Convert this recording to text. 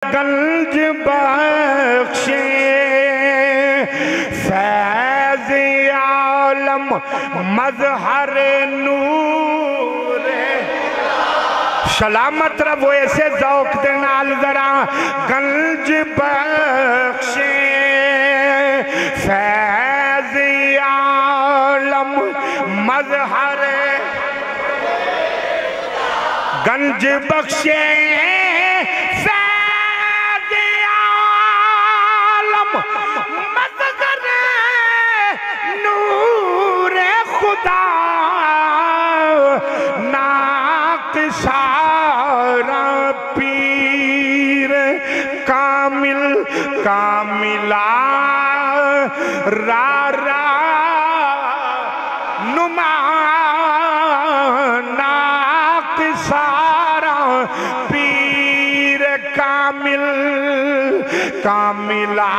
गंज बख्शे फैज़ आलम मज़हर नूर सलामत रब ऐसे ज़ौक़ दे नाल ज़रा गंज बख्शे फैज़ आलम मज़हर गंज बख्शे मज़हर नूर खुदा नाक़िसारा पीर कामिल कामिला रा नुमा नाक़िसारा पीर कामिल कामिला